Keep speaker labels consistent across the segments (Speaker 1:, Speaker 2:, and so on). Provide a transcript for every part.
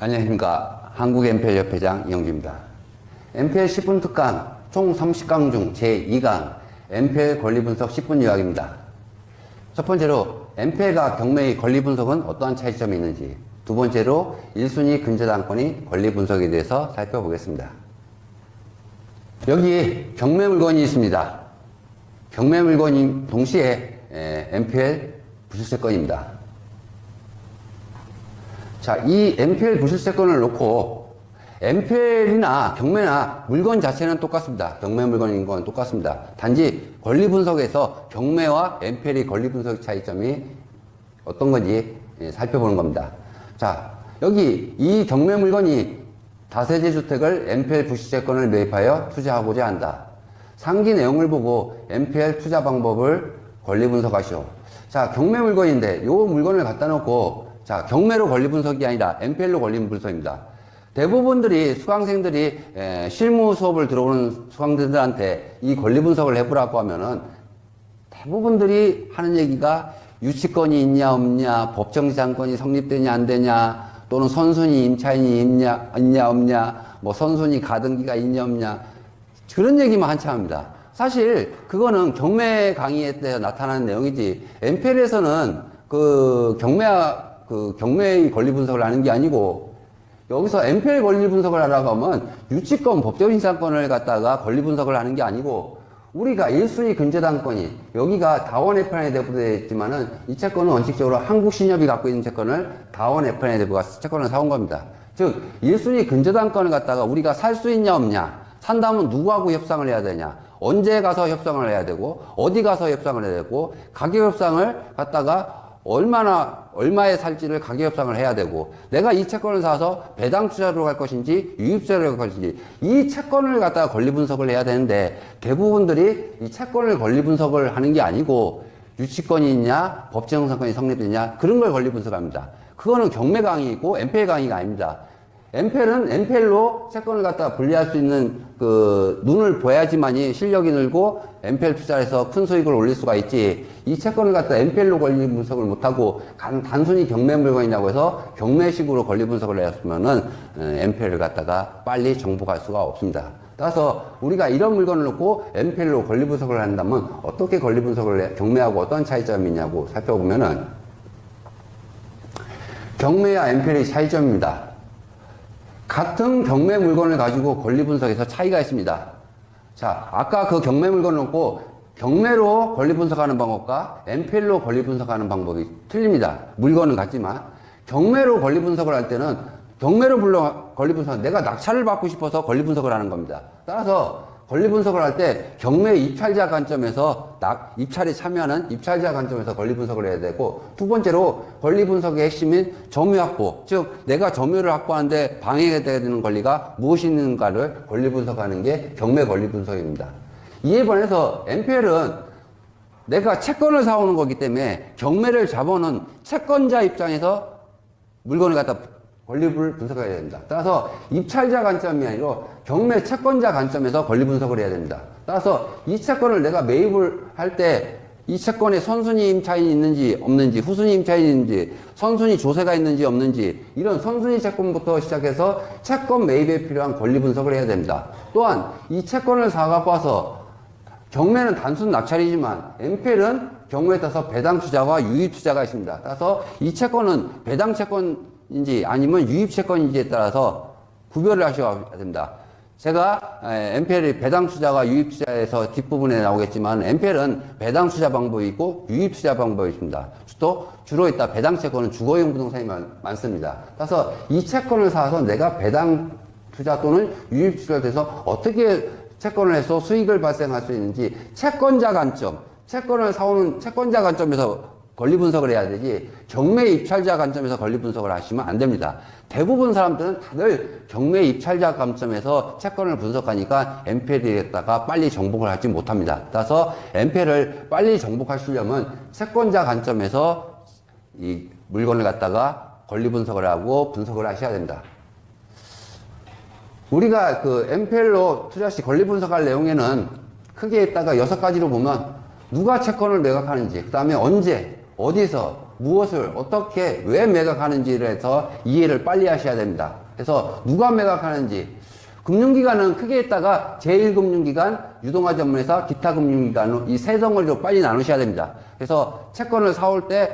Speaker 1: 안녕하십니까. 한국MPL협회장 이영주입니다. MPL 10분 특강 총 30강 중 제2강 MPL 권리분석 10분 요약입니다. 첫 번째로 MPL과 경매의 권리분석은 어떠한 차이점이 있는지, 두 번째로 1순위 근저당권의 권리분석에 대해서 살펴보겠습니다. 여기 경매 물건이 있습니다. 경매 물건이 동시에 MPL 부실세건입니다. 자, 이 MPL 부실세건을 놓고 MPL이나 경매나 물건 자체는 똑같습니다. 경매 물건인 건 똑같습니다. 단지 권리 분석에서 경매와 MPL의 권리 분석 차이점이 어떤 건지 살펴보는 겁니다. 자, 여기 이 경매 물건이 다세대 주택을 MPL 부실세건을 매입하여 투자하고자 한다. 상기 내용을 보고 MPL 투자 방법을 권리 분석하시오. 자, 경매 물건인데 요 물건을 갖다 놓고 자, 경매로 권리 분석이 아니라 MPL로 권리 분석입니다. 대부분들이 수강생들이 실무 수업을 들어오는 수강생들한테 이 권리 분석을 해보라고 하면은 대부분들이 하는 얘기가 유치권이 있냐 없냐, 법정지상권이 성립되냐 안 되냐, 또는 선순위 임차인이 있냐 없냐, 뭐 선순위 가등기가 있냐 없냐, 그런 얘기만 한참 합니다. 사실 그거는 경매 강의 때 나타나는 내용이지, MPL에서는 경매의 권리 분석을 하는 게 아니고, 여기서 MPL 권리 분석을 하라고 하면 유치권, 법정지상권을 갖다가 권리 분석을 하는 게 아니고, 우리가 1순위 근저당권이 여기가 다원 F&I 대부되어 있지만은 이 채권은 원칙적으로 한국신협이 갖고 있는 채권을 다원 F&I 대부가 채권을 사온 겁니다. 즉 1순위 근저당권을 갖다가 우리가 살 수 있냐 없냐, 산다면 누구하고 협상을 해야 되냐, 언제 가서 협상을 해야 되고, 어디 가서 협상을 해야 되고, 가격 협상을 갖다가 얼마에 살지를 가격 협상을 해야 되고, 내가 이 채권을 사서 배당 투자로 갈 것인지 유입투자로 갈 것인지, 이 채권을 갖다가 권리 분석을 해야 되는데, 대부분들이 이 채권을 권리 분석을 하는 게 아니고 유치권이 있냐, 법정상권이 성립되냐, 그런 걸 권리 분석합니다. 그거는 경매 강의이고 MPL 강의가 아닙니다. MPL은 MPL로 채권을 갖다가 분리할 수 있는 눈을 보야지만이 실력이 늘고 MPL 투자해서 큰 수익을 올릴 수가 있지, 이 채권을 갖다 MPL로 권리 분석을 못하고 단순히 경매 물건이라고 해서 경매식으로 권리 분석을 했으면은 MPL을 갖다가 빨리 정복할 수가 없습니다. 따라서 우리가 이런 물건을 놓고 MPL로 권리 분석을 한다면 어떻게 권리 분석을 해, 경매하고 어떤 차이점이 있냐고 살펴보면은, 경매와 MPL의 차이점입니다. 같은 경매 물건을 가지고 권리 분석에서 차이가 있습니다. 자, 아까 그 경매 물건을 놓고 경매로 권리 분석하는 방법과 MPL로 권리 분석하는 방법이 틀립니다. 물건은 같지만 경매로 권리 분석을 할 때는 경매로 권리 분석, 내가 낙찰을 받고 싶어서 권리 분석을 하는 겁니다. 따라서 권리 분석을 할 때 경매 입찰자 관점에서 입찰에 참여하는 입찰자 관점에서 권리 분석을 해야 되고, 두 번째로 권리 분석의 핵심인 점유 확보, 즉 내가 점유를 확보하는데 방해가 되는 권리가 무엇이 있는가를 권리 분석하는 게 경매 권리 분석입니다. 이에 반해서 MPL은 내가 채권을 사오는 거기 때문에 경매를 잡아놓은 채권자 입장에서 물건을 갖다 권리를 분석해야 됩니다. 따라서 입찰자 관점이 아니라 경매 채권자 관점에서 권리 분석을 해야 됩니다. 따라서 이 채권을 내가 매입을 할 때 이 채권에 선순위 임차인이 있는지 없는지, 후순위 임차인이 있는지, 선순위 조세가 있는지 없는지, 이런 선순위 채권부터 시작해서 채권 매입에 필요한 권리 분석을 해야 됩니다. 또한 이 채권을 사갖고 와서, 경매는 단순 낙찰이지만 MPL은 경우에 따라서 배당 투자와 유입 투자가 있습니다. 따라서 이 채권은 배당 채권인지 아니면 유입 채권인지에 따라서 구별을 하셔야 됩니다. 제가 MPL의 배당 투자와 유입 투자에서 뒷부분에 나오겠지만, MPL은 배당 투자 방법이 있고 유입 투자 방법이 있습니다. 또 주로 있다 배당 채권은 주거용 부동산이 많습니다. 따라서 이 채권을 사서 내가 배당 투자 또는 유입 투자를 해서 어떻게 채권을 해서 수익을 발생할 수 있는지, 채권자 관점, 채권을 사오는 채권자 관점에서 권리 분석을 해야 되지, 경매 입찰자 관점에서 권리 분석을 하시면 안 됩니다. 대부분 사람들은 다들 경매 입찰자 관점에서 채권을 분석하니까 MPL에다가 빨리 정복을 하지 못합니다. 따라서 MPL을 빨리 정복하시려면 채권자 관점에서 이 물건을 갖다가 권리 분석을 하고 분석을 하셔야 됩니다. 우리가 MPL로 투자 시 권리 분석할 내용에는 크게 있다가 6가지로 보면, 누가 채권을 매각하는지, 그 다음에 언제, 어디서, 무엇을, 어떻게, 왜 매각하는지를 해서 이해를 빨리 하셔야 됩니다. 그래서 누가 매각하는지, 금융기관은 크게 했다가 제1금융기관, 유동화 전문회사, 기타 금융기관으로 이 세 덩어리로 빨리 나누셔야 됩니다. 그래서 채권을 사올 때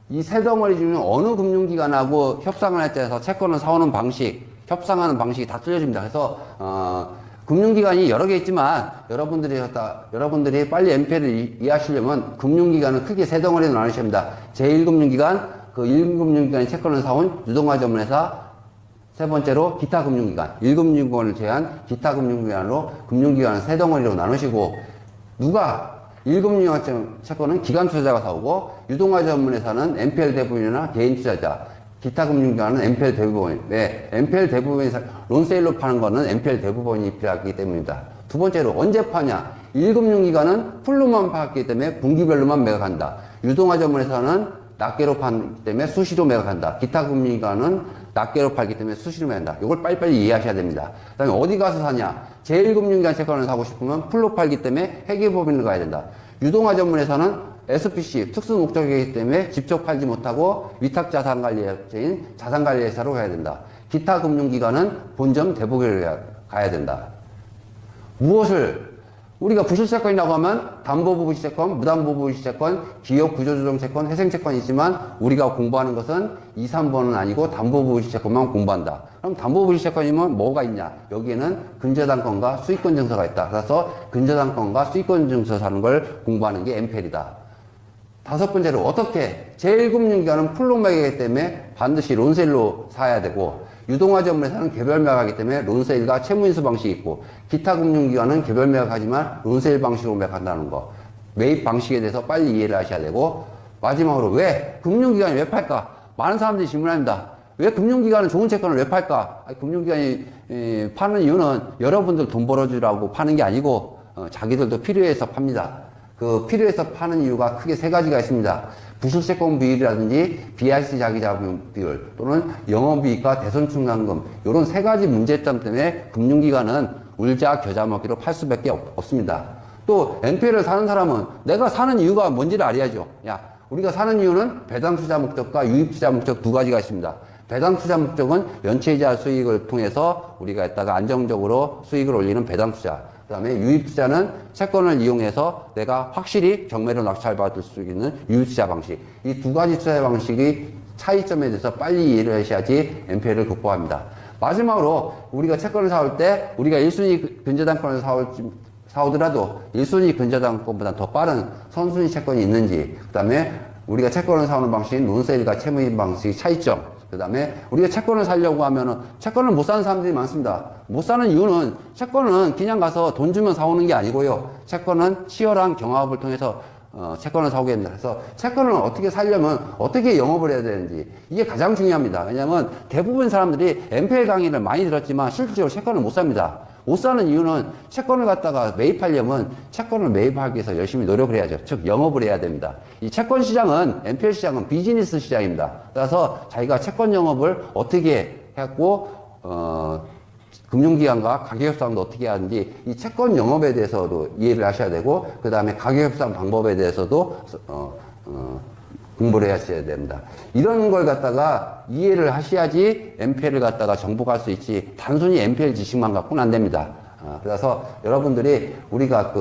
Speaker 1: 이 세 덩어리 중에 어느 금융기관하고 협상을 할 때에서 채권을 사오는 방식, 협상하는 방식이 다 틀려집니다. 그래서 금융기관이 여러 개 있지만 여러분들이 빨리 MPL을 이해하시려면 금융기관은 크게 세 덩어리로 나누셔야 합니다. 제1금융기관, 그 1금융기관이 채권을 사온 유동화 전문회사, 세 번째로 기타 금융기관, 1금융기관을 제외한 기타 금융기관으로 금융기관은 세 덩어리로 나누시고, 누가 1금융기관 채권은 기관 투자자가 사오고, 유동화 전문회사는 NPL 대부분이나 개인 투자자, 기타 금융기관은 NPL 대부분. 왜? NPL 대부분이 론세일로 파는 거는 NPL 대부분이 필요하기 때문입니다. 두 번째로 언제 파냐? 1금융기관은 풀로만 팔기 때문에 분기별로만 매각한다. 유동화 전문회사는 낱개로 팔기 때문에 수시로 매각한다. 기타 금융기관은 낱개로 팔기 때문에 수시로 매각한다. 이걸 빨리빨리 이해하셔야 됩니다. 그 다음에 어디 가서 사냐? 제1금융기관 채권을 사고 싶으면 풀로 팔기 때문에 회계법인을 가야 된다. 유동화 전문회사는 SPC, 특수 목적이기 때문에 직접 팔지 못하고 위탁자산관리업체인 자산관리회사로 가야 된다. 기타 금융기관은 본점 대부업을 가야 된다. 무엇을 우리가 부실채권이라고 하면 담보부실채권, 무담보부실채권, 기업구조조정채권, 회생채권이 있지만 우리가 공부하는 것은 2, 3번은 아니고 담보부실채권만 공부한다. 그럼 담보부실채권이면 뭐가 있냐? 여기에는 근저당권과 수익권 증서가 있다. 그래서 근저당권과 수익권 증서 사는 걸 공부하는 게 MPL이다. 다섯 번째로 어떻게 제1금융기관은 풀로 매각이기 때문에 반드시 론세일로 사야 되고, 유동화 전문회사는 개별 매각하기 때문에 론세일과 채무인수 방식이 있고, 기타 금융기관은 개별 매각하지만 론세일 방식으로 매각한다는 거, 매입 방식에 대해서 빨리 이해를 하셔야 되고, 마지막으로 왜 금융기관이 왜 팔까? 많은 사람들이 질문합니다. 왜 금융기관은 좋은 채권을 왜 팔까? 금융기관이 파는 이유는 여러분들 돈 벌어주라고 파는 게 아니고 자기들도 필요해서 팝니다. 그 필요해서 파는 이유가 크게 세 가지가 있습니다. 부실채권 비율이라든지 BRC 자기자본 비율 또는 영업이익과 대손충당금, 이런 세 가지 문제점 때문에 금융기관은 울자 겨자 먹기로 팔 수밖에 없습니다. 또 NPL을 사는 사람은 내가 사는 이유가 뭔지를 알아야죠. 우리가 사는 이유는 배당투자 목적과 유입투자 목적 두 가지가 있습니다. 배당투자 목적은 연체이자 수익을 통해서 우리가 했다가 안정적으로 수익을 올리는 배당투자. 그 다음에 유입투자는 채권을 이용해서 내가 확실히 경매로 낙찰받을 수 있는 유입투자 방식. 이 두 가지 투자 방식이 차이점에 대해서 빨리 이해를 하셔야지 NPL을 극복합니다. 마지막으로 우리가 채권을 사올 때 우리가 1순위 근저당권을 사오더라도 1순위 근저당권보다 더 빠른 선순위 채권이 있는지, 그 다음에 우리가 채권을 사오는 방식인 론세일과 채무인 방식의 차이점, 그 다음에 우리가 채권을 사려고 하면은 채권을 못 사는 사람들이 많습니다. 못 사는 이유는 채권은 그냥 가서 돈 주면 사오는 게 아니고요. 채권은 치열한 경합을 통해서 채권을 사오게 됩니다. 그래서 채권을 어떻게 사려면 어떻게 영업을 해야 되는지, 이게 가장 중요합니다. 왜냐하면 대부분 사람들이 MPL 강의를 많이 들었지만 실질적으로 채권을 못 삽니다. 못 사는 이유는 채권을 갖다가 매입하려면 채권을 매입하기 위해서 열심히 노력을 해야죠. 즉 영업을 해야 됩니다. 이 채권 시장은, NPL 시장은 비즈니스 시장입니다. 따라서 자기가 채권 영업을 어떻게 했고 금융기관과 가격협상도 어떻게 하는지 이 채권 영업에 대해서도 이해를 하셔야 되고, 그 다음에 가격협상 방법에 대해서도 공부를 하셔야 됩니다. 이런 걸 갖다가 이해를 하셔야지 NPL을 갖다가 정복할 수 있지, 단순히 NPL 지식만 갖고는 안 됩니다. 그래서 여러분들이 우리가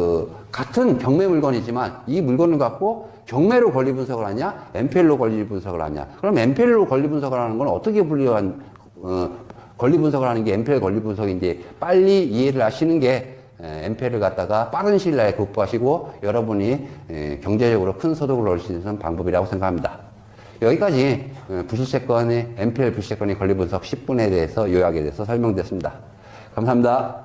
Speaker 1: 같은 경매 물건이지만 이 물건을 갖고 경매로 권리 분석을 하냐, NPL로 권리 분석을 하냐. 그럼 NPL로 권리 분석을 하는 건 어떻게 분류한, 권리 분석을 하는 게 NPL 권리 분석인지 빨리 이해를 하시는 게 NPL을 갖다가 빠른 시일 내에 극복하시고 여러분이 경제적으로 큰 소득을 얻을 수 있는 방법이라고 생각합니다. 여기까지 부실채권의 NPL 부실채권의 권리 분석 10분에 대해서 요약에 대해서 설명드렸습니다. 감사합니다.